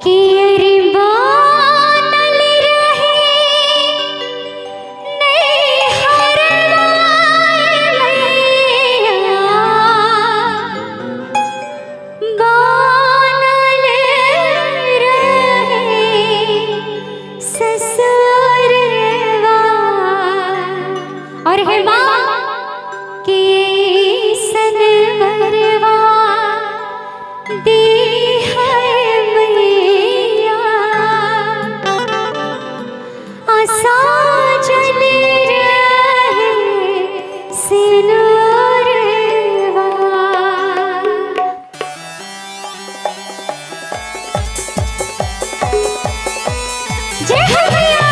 कि अरे बानल रहे नहीं हरवाए मैया, बानल रहे ससुरवा और हे माँ के सनवरवा दी है मैया, आसा जल रहे सिनुरवा। जय हो मैया।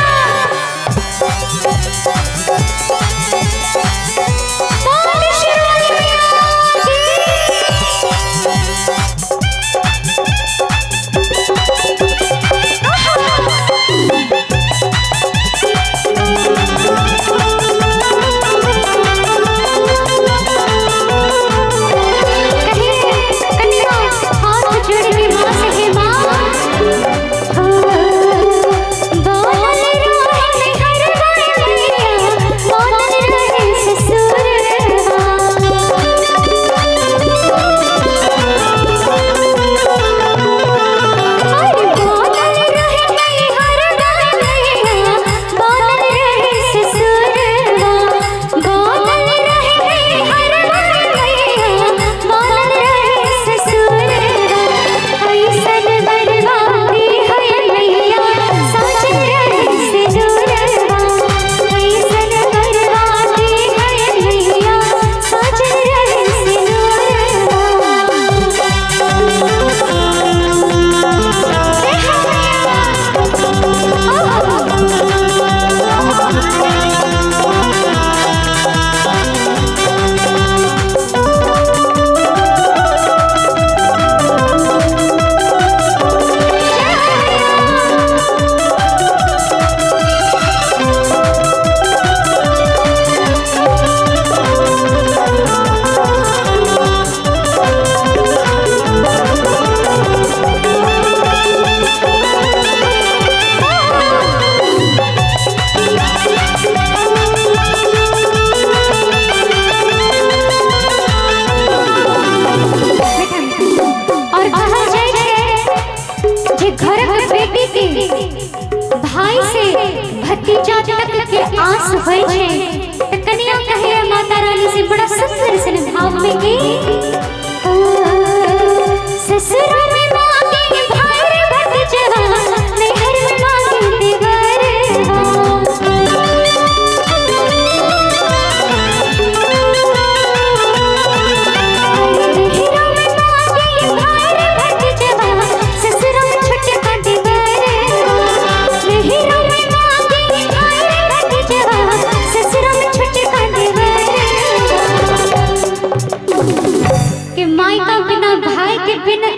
भाई से भतीजा तक के आस होय छे त कन्या कहे माता रानी से बड़ा सुंदर से भाव में की ससुर में मांगे भाई भतीजा नैहर में मांगे देवरवा।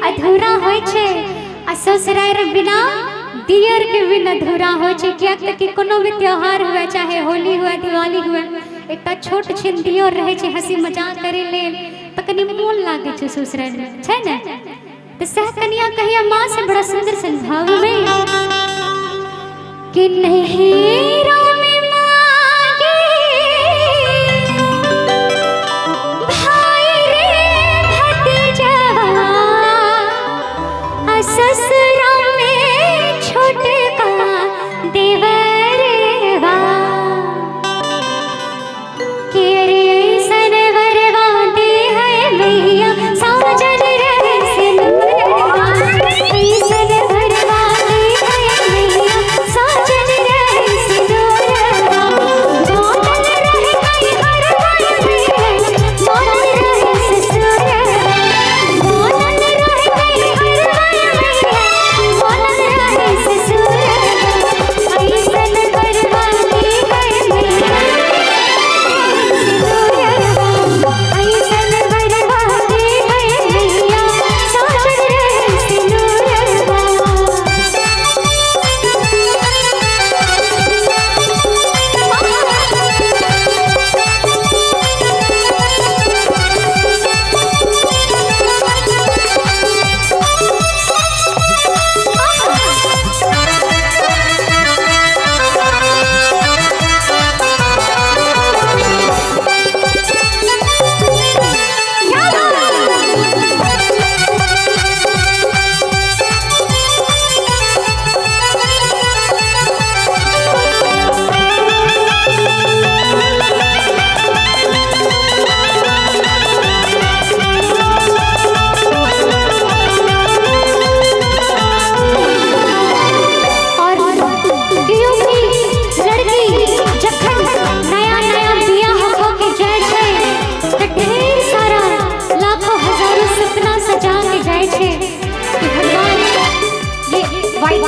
अधूरा होय छे आ ससुराल बिना दियर के बिना अधूरा होय छे। क्या कि कोनो भी त्योहार हुए चाहे होली हुए दिवाली हुए एकटा छोट छिन दियर रहे छे हंसी मजाक करे ले त कनी मोन लागे छे ससुराल में छै ने। त सह कन्या कहिया मां से बड़ा सुंदर संभाव में कि नैहरा में मांगे भाई रे भतीजा ससुरा में छोटे का देवरवा कि अरे ऐसन वरवा दे है मैया साजन रहे सिनुरवा। ऐसन वरवा दे है मैया साजन रहे सिनुरवा। बोलल रहे कई हर बार मैया बोलल रहे ससुरवा। बोलल रहे कई हर बार मैया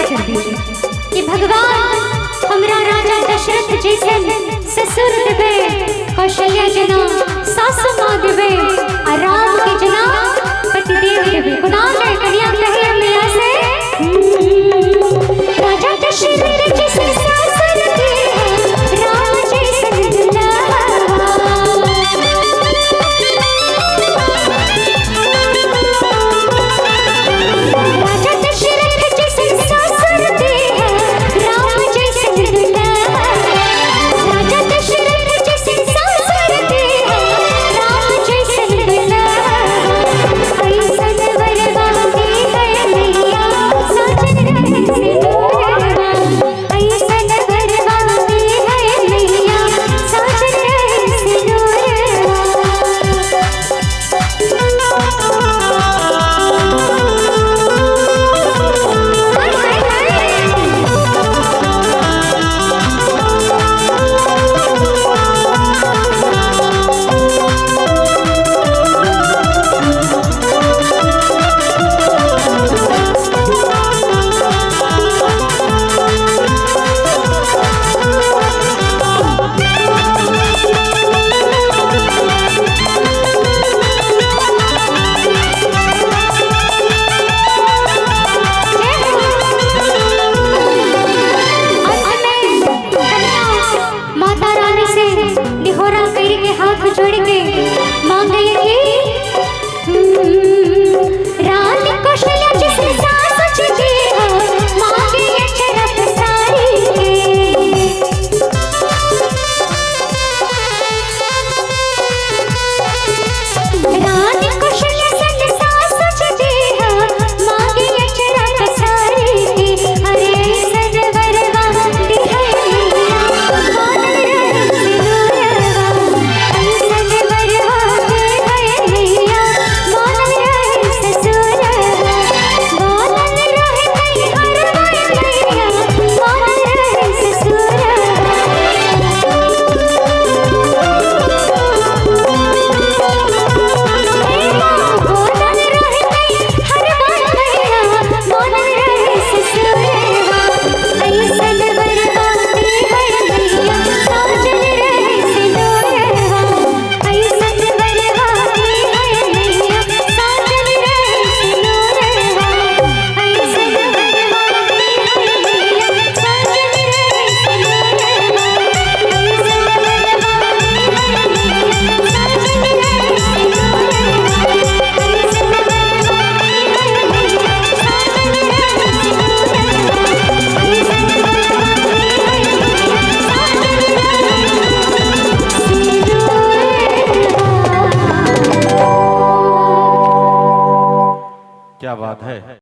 कर दीजिए कि भगवान हमरा राजा दशरथ जैसे ससुर देवे, कौशल्या जना सासु माँ देवे, और राम के जना पतिदेव देवे। कुणाल कन्या कहे मेरा से